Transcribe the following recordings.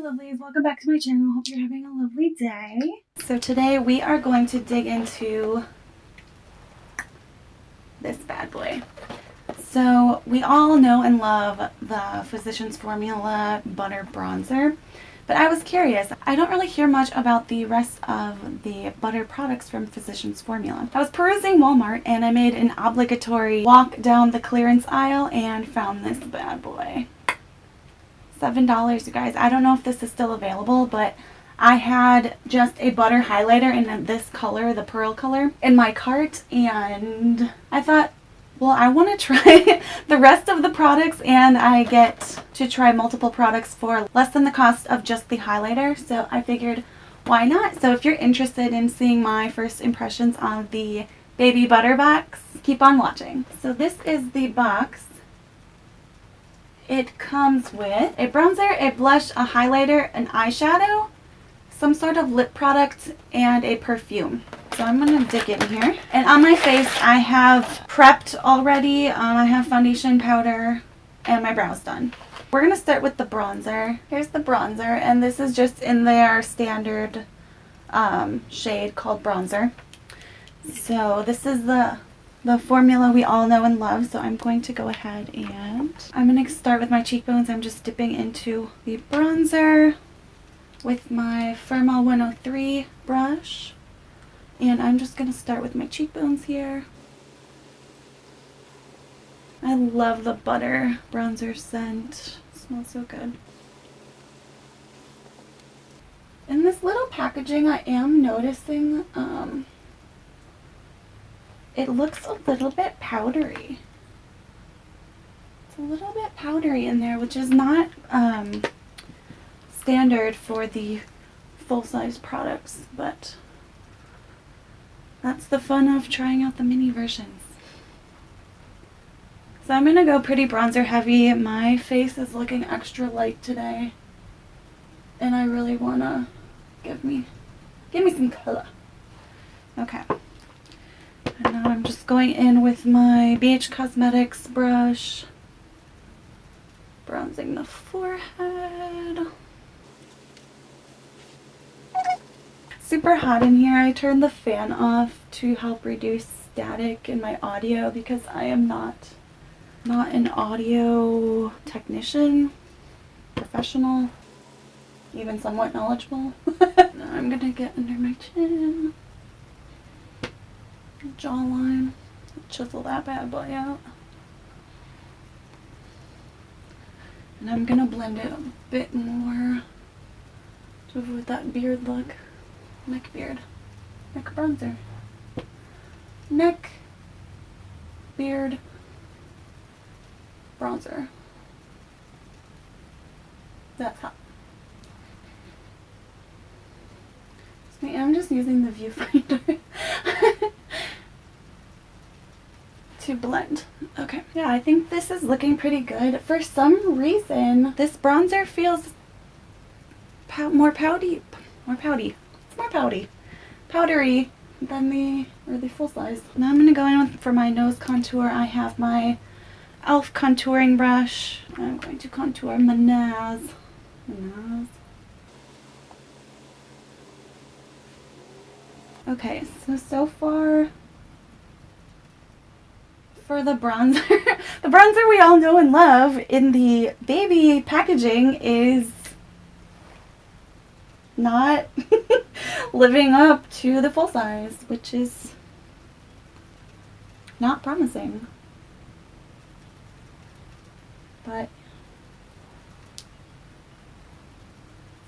lovelies, welcome back to my channel. Hope you're having a lovely day. So today we are going to dig into this bad boy. So we all know and love the Physicians Formula Butter Bronzer, but I was curious. I don't really hear much about the rest of the butter products from Physicians Formula. I was perusing Walmart and I made an obligatory walk down the clearance aisle and found this bad boy. $7, you guys. I don't know if this is still available, but I had just a butter highlighter in this color, the pearl color, in my cart, and I thought, well, I want to try the rest of the products, and I get to try multiple products for less than the cost of just the highlighter, so I figured, why not? So if you're interested in seeing my first impressions on the baby butter box, keep on watching. So this is the box. It comes with a bronzer, a blush, a highlighter, an eyeshadow, some sort of lip product, and a perfume. So I'm going to dig in here. And on my face, I have prepped already. I have foundation, powder, and my brows done. We're going to start with the bronzer. Here's the bronzer, and this is just in their standard shade called bronzer. So this is the formula we all know and love, so I'm going to go ahead and I'm going to start with my cheekbones. I'm just dipping into the bronzer with my Firma 103 brush, and I'm just going to start with my cheekbones here. I love the butter bronzer scent. It smells so good. In this little packaging, I am noticing it looks a little bit powdery. It's a little bit powdery in there, which is not standard for the full-size products, but that's the fun of trying out the mini versions. So I'm going to go pretty bronzer heavy. My face is looking extra light today, and I really want to give me some color. Okay. And now I'm just going in with my BH Cosmetics brush, bronzing the forehead. Super hot in here. I turned the fan off to help reduce static in my audio because I am not an audio technician, professional, even somewhat knowledgeable. Now I'm gonna get under my chin, jawline, chisel that bad boy out, and I'm gonna blend it a bit more to avoid that beard look. Neck beard, neck bronzer, neck beard bronzer. That's hot. I'm just using the viewfinder to blend. Okay, yeah, I think this is looking pretty good. For some reason, this bronzer feels more powdery than the full size. Now I'm gonna go in for my nose contour. I have my e.l.f. contouring brush. I'm going to contour my nose. Okay, so far for the bronzer, the bronzer we all know and love in the baby packaging is not living up to the full size, which is not promising. But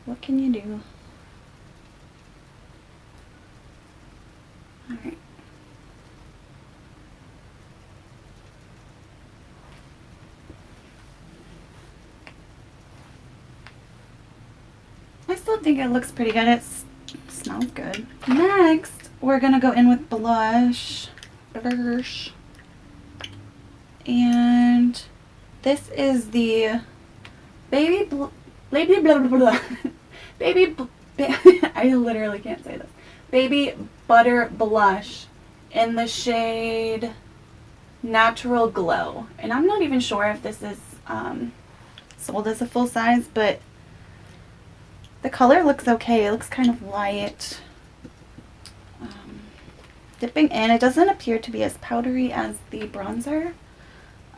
what can you do? Alright. I still think it looks pretty good. It smells good. Next, we're gonna go in with blush. And this is the baby blah blah. I literally can't say this. Baby butter blush in the shade Natural Glow, and I'm not even sure if this is sold as a full size, but The color looks okay. It looks kind of light. Dipping in, it doesn't appear to be as powdery as the bronzer.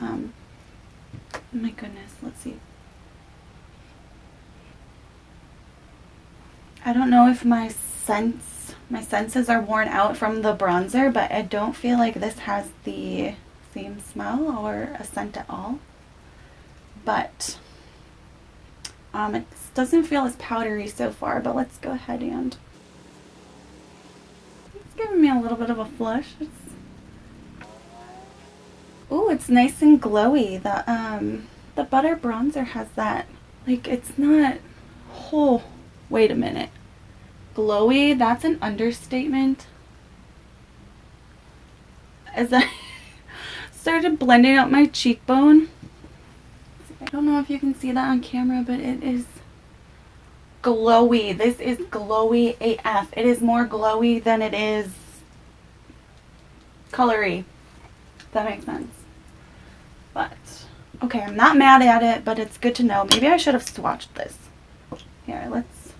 My goodness, let's see. I don't know if my senses are worn out from the bronzer, but I don't feel like this has the same smell or a scent at all. But it doesn't feel as powdery so far, but let's go ahead and it's giving me a little bit of a flush. Ooh, it's nice and glowy. The butter bronzer has that, like, it's not, oh, wait a minute. Glowy, that's an understatement. As I started blending out my cheekbone, I don't know if you can see that on camera, but it is glowy. This is glowy AF. It is more glowy than it is colory. If that makes sense. But, okay, I'm not mad at it, but it's good to know. Maybe I should have swatched this. Here, let's...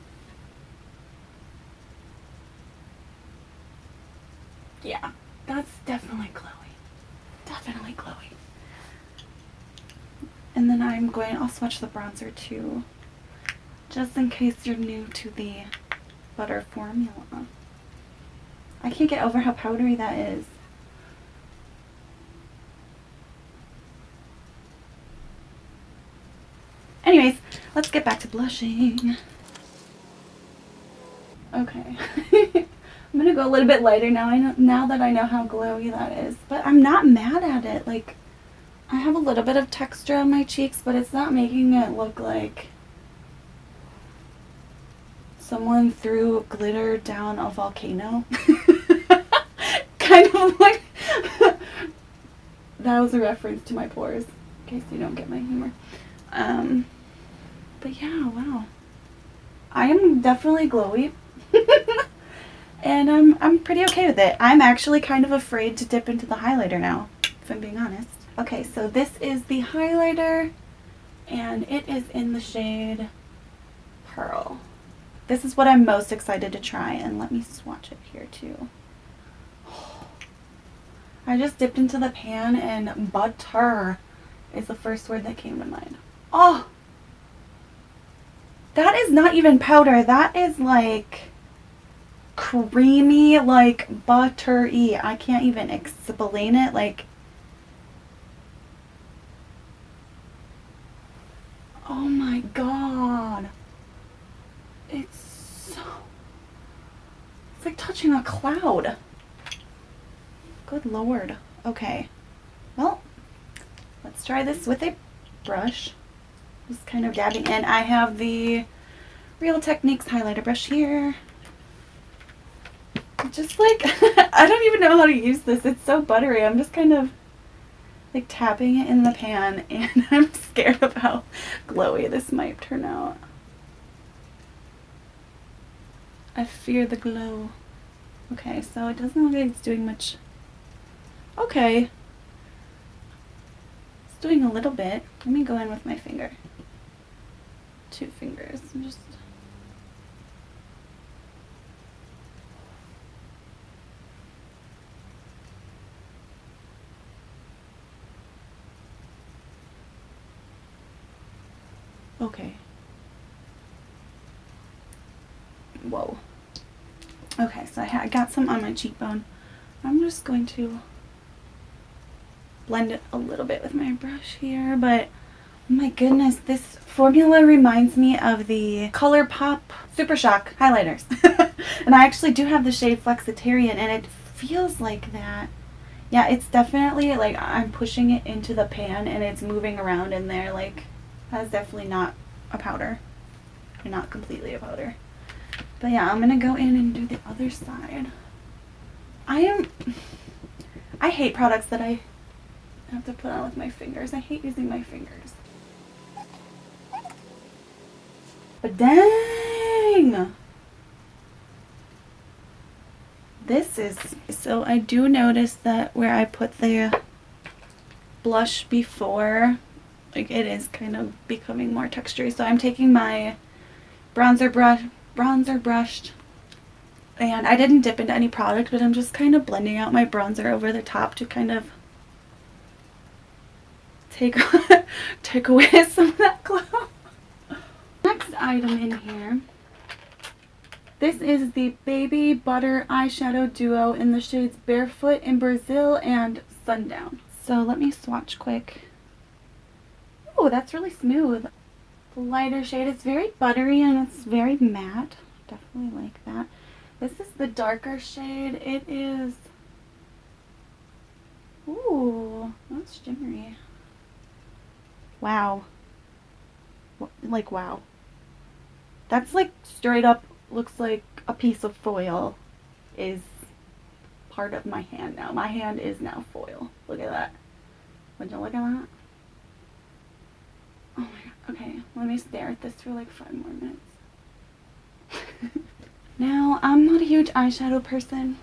Yeah, that's definitely glowy. Definitely glowy. And then I'll swatch the bronzer too, just in case you're new to the butter formula. I can't get over how powdery that is. Anyways, let's get back to blushing. Okay. I'm gonna go a little bit lighter now that I know how glowy that is. But I'm not mad at it. Like, I have a little bit of texture on my cheeks, but it's not making it look like someone threw glitter down a volcano. Kind of like that was a reference to my pores, in case you don't get my humor. But yeah, wow. I am definitely glowy. And I'm pretty okay with it. I'm actually kind of afraid to dip into the highlighter now, if I'm being honest. Okay, so this is the highlighter, and it is in the shade Pearl. This is what I'm most excited to try, and let me swatch it here too. I just dipped into the pan, and butter is the first word that came to mind. Oh! That is not even powder. That is like creamy, like buttery. I can't even explain it. Like, oh my god. It's like touching a cloud. Good lord. Okay. Well, let's try this with a brush. Just kind of dabbing in. I have the Real Techniques highlighter brush here. Just like, I don't even know how to use this. It's so buttery. I'm just kind of like tapping it in the pan, and I'm scared of how glowy this might turn out. I fear the glow. Okay, so it doesn't look like it's doing much. Okay. It's doing a little bit. Let me go in with my finger. 2 fingers. I'm just... Okay. Whoa. Okay, so I got some on my cheekbone. I'm just going to blend it a little bit with my brush here, but oh my goodness, this formula reminds me of the ColourPop Super Shock highlighters. And I actually do have the shade Flexitarian, and it feels like that. Yeah, it's definitely like I'm pushing it into the pan and it's moving around in there. Like, that's definitely not a powder. Or not completely a powder. But yeah, I'm going to go in and do the other side. I hate products that I have to put on with my fingers. I hate using my fingers. But dang! This is... So I do notice that where I put the blush before, like, it is kind of becoming more textury. So I'm taking my bronzer brushed. And I didn't dip into any product, but I'm just kind of blending out my bronzer over the top to kind of take away some of that glow. Next item in here. This is the Baby Butter Eyeshadow Duo in the shades Barefoot in Brazil and Sundown. So let me swatch quick. Oh, that's really smooth. The lighter shade is very buttery and it's very matte. Definitely like that. This is the darker shade. It is, ooh, that's shimmery. Wow. Like, wow. That's like straight up looks like a piece of foil is part of my hand now. My hand is now foil. Look at that. Would you look at that? Oh my god. Okay, let me stare at this for like 5 more minutes. Now, I'm not a huge eyeshadow person,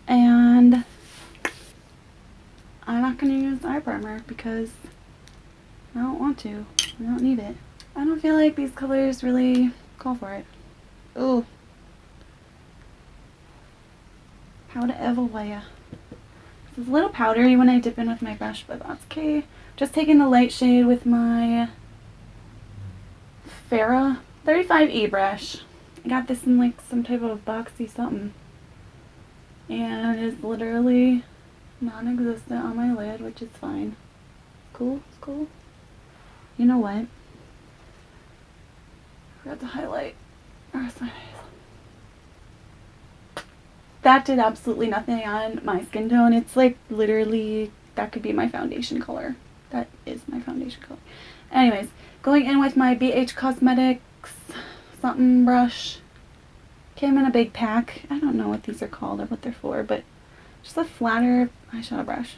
and I'm not going to use eye primer because I don't want to. I don't need it. I don't feel like these colors really call for it. Ooh. Powder everywhere. This is a little powdery when I dip in with my brush, but that's okay. Just taking the light shade with my Farrah 35E brush. I got this in like some type of boxy something. And it's literally non-existent on my lid, which is fine. Cool, it's cool. You know what? I forgot to highlight the rest of my face. That did absolutely nothing on my skin tone. It's like literally, that could be my foundation color. That is my foundation color. Anyways, going in with my BH Cosmetics something brush. Came in a big pack. I don't know what these are called or what they're for, but just a flatter eyeshadow brush.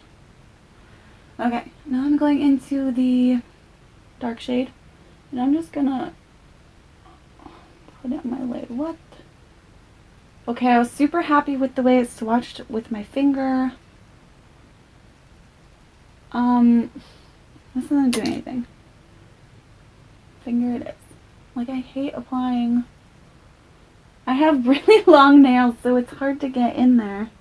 Okay, now I'm going into the dark shade, and I'm just gonna put it on my lid. What? Okay, I was super happy with the way it swatched with my finger. This isn't doing anything. Finger it is. Like, I hate applying. I have really long nails, so it's hard to get in there.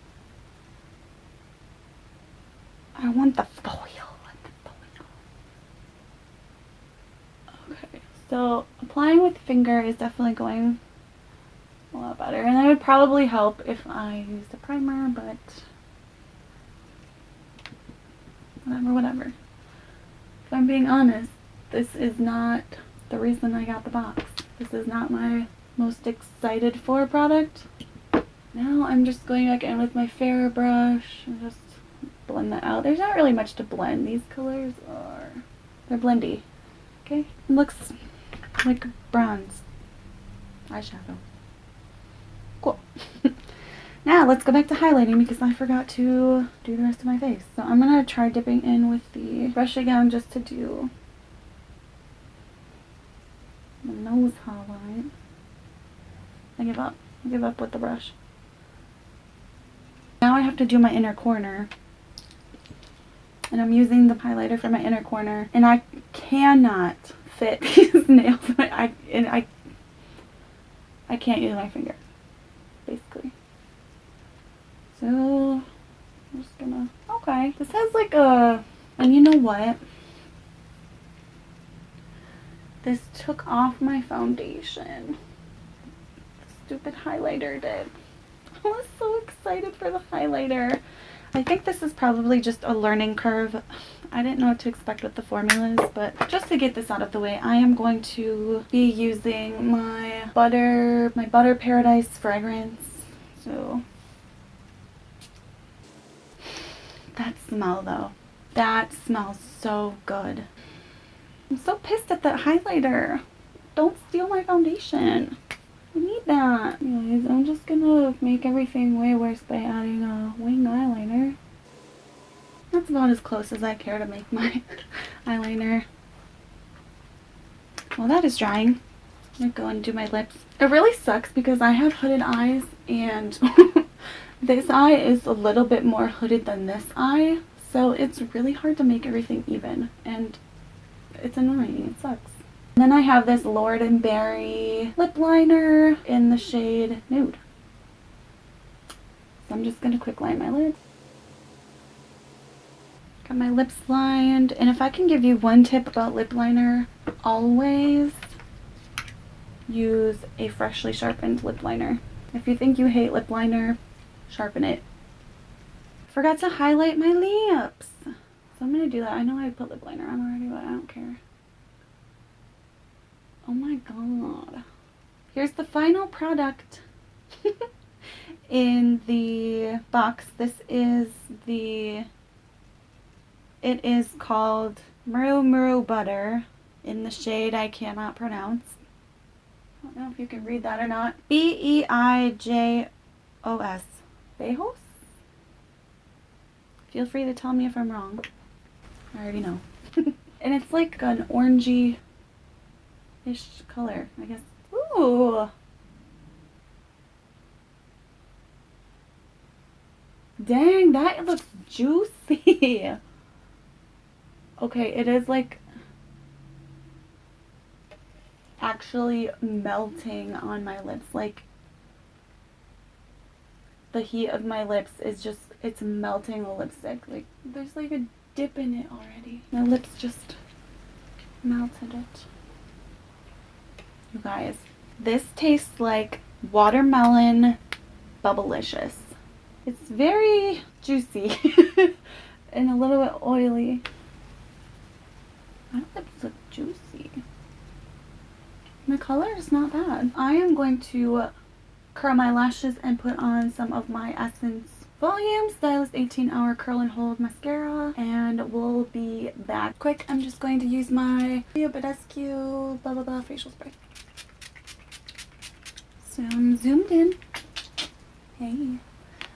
I want the foil. Okay, so applying with finger is definitely going a lot better. And it would probably help if I used a primer, but whatever. If I'm being honest, this is not the reason I got the box. This is not my most excited for product. Now I'm just going back in with my Farrah brush and just blend that out. There's not really much to blend. These colors they're blendy. Okay? It looks like bronze eyeshadow. Cool. Now let's go back to highlighting because I forgot to do the rest of my face. So I'm going to try dipping in with the brush again just to do the nose highlight. I give up. I give up with the brush. Now I have to do my inner corner. And I'm using the highlighter for my inner corner. And I cannot fit these nails. I can't use my finger, basically. So I'm just gonna, okay. This has like a, and you know what? This took off my foundation. The stupid highlighter did. I was so excited for the highlighter. I think this is probably just a learning curve. I didn't know what to expect with the formulas, but just to get this out of the way, I am going to be using my Butter Paradise fragrance. So that smell though, that smells so good. I'm so pissed at that highlighter. Don't steal my foundation. I need that. Anyways, I'm just gonna make everything way worse by adding a wing eyeliner. That's about as close as I care to make my eyeliner. Well, that is drying. I'm gonna go and do my lips. It really sucks because I have hooded eyes and this eye is a little bit more hooded than this eye. So it's really hard to make everything even and it's annoying. It sucks. And then I have this Lord & Berry lip liner in the shade Nude. So I'm just going to quick line my lids. Got my lips lined. And if I can give you one tip about lip liner, always use a freshly sharpened lip liner. If you think you hate lip liner, sharpen it. Forgot to highlight my lips. So I'm going to do that. I know I put lip liner on already, but I don't care. Oh my god. Here's the final product in the box. It is called Murumuru Butter in the shade I cannot pronounce. I don't know if you can read that or not. Beijos. Beijos? Feel free to tell me if I'm wrong. I already know. And it's like an orangey-ish color, I guess. Ooh! Dang, that looks juicy. Okay, it is like actually melting on my lips. Like the heat of my lips is just, it's melting the lipstick. Like there's like a dip in it already. My lips just melted it. You guys, this tastes like watermelon bubblicious. It's very juicy and a little bit oily. My lips look juicy. The color is not bad. I am going to curl my lashes and put on some of my Essence Volume Stylist 18-Hour Curl and Hold Mascara, and we'll be back. Quick, I'm just going to use my Beijos blah blah blah facial spray. So I'm zoomed in. Hey.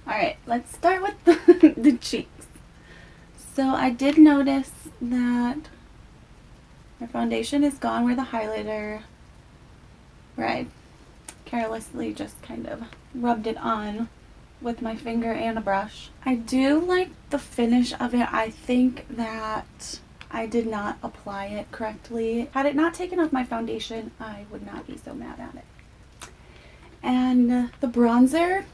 Alright, let's start with the cheeks. So I did notice that my foundation is gone where the highlighter, where I carelessly just kind of rubbed it on with my finger and a brush. I do like the finish of it. I think that I did not apply it correctly. Had it not taken off my foundation, I would not be so mad at it. And the bronzer,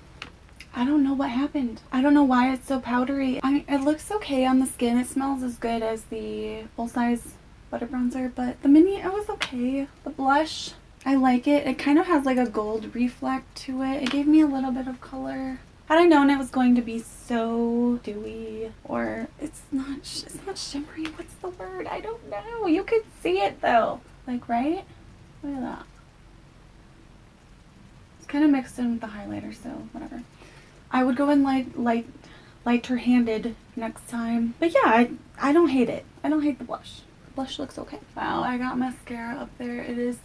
I don't know what happened. I don't know why it's so powdery. It looks okay on the skin. It smells as good as the full-size butter bronzer, but the mini, it was okay. The blush, I like it. It kind of has like a gold reflect to it. It gave me a little bit of color. Had I known it was going to be so dewy, or it's not shimmery. What's the word? I don't know. You could see it though. Like, right? Look at that. It's kind of mixed in with the highlighter, so whatever. I would go in lighter handed next time. But yeah, I don't hate it. I don't hate the blush. The blush looks okay. Wow, I got mascara up there. It is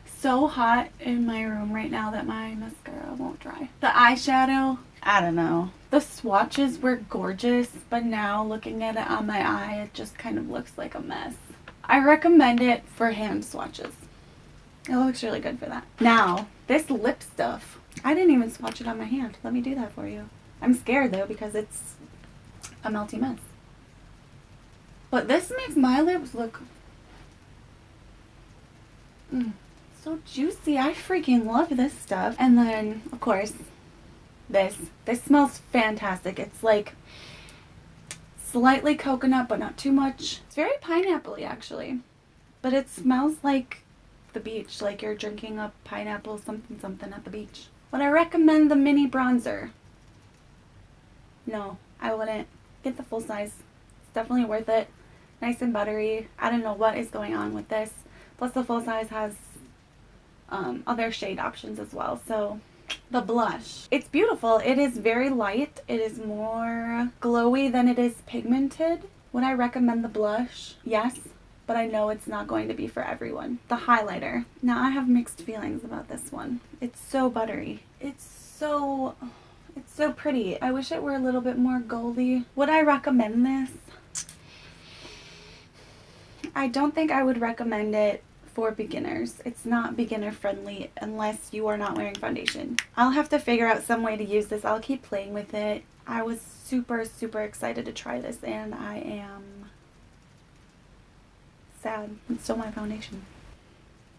so hot in my room right now that my mascara won't dry. The eyeshadow, I don't know. The swatches were gorgeous, but now looking at it on my eye, it just kind of looks like a mess. I recommend it for hand swatches. It looks really good for that. Now, this lip stuff, I didn't even swatch it on my hand. Let me do that for you. I'm scared though because it's a melty mess. But this makes my lips look so juicy. I freaking love this stuff. And then, of course, this smells fantastic. It's like slightly coconut, but not too much. It's very pineapple-y actually, but it smells like the beach, like you're drinking a pineapple something something at the beach. Would I recommend the mini bronzer? No, I wouldn't. Get the full size. It's definitely worth it. Nice and buttery. I don't know what is going on with this. Plus the full size has other shade options as well. So the blush, it's beautiful. It is very light. It is more glowy than it is pigmented. Would I recommend the blush? Yes, but I know it's not going to be for everyone. The highlighter. Now I have mixed feelings about this one. It's so buttery. It's so pretty. I wish it were a little bit more goldy. Would I recommend this? I don't think I would recommend it for beginners. It's not beginner friendly unless you are not wearing foundation. I'll have to figure out some way to use this. I'll keep playing with it. I was super excited to try this and I am sad. It's still my foundation.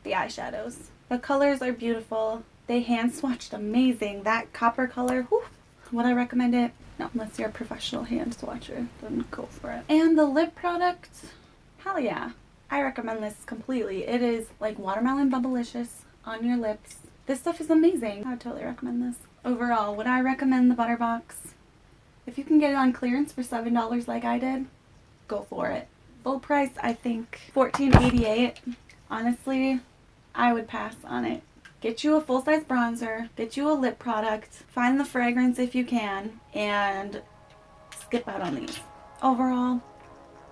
the eyeshadows. The colors are beautiful. They hand swatched amazing. That copper color, whew, would I recommend it? No, unless you're a professional hand swatcher, then go for it. And the lip product, hell yeah. I recommend this completely. It is like watermelon bubblicious on your lips. This stuff is amazing. I would totally recommend this. Overall, would I recommend the Butter Box? If you can get it on clearance for $7 like I did, go for it. Full price, I think $14.88. Honestly, I would pass on it. Get you a full-size bronzer, get you a lip product, find the fragrance if you can, and skip out on these. Overall,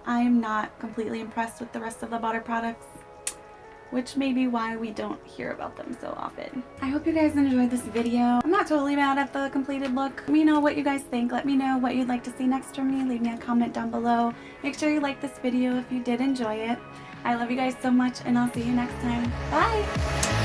I am not completely impressed with the rest of the Butter products, which may be why we don't hear about them so often. I hope you guys enjoyed this video. I'm not totally mad at the completed look. Let me know what you guys think. Let me know what you'd like to see next from me. Leave me a comment down below. Make sure you like this video if you did enjoy it. I love you guys so much, and I'll see you next time. Bye!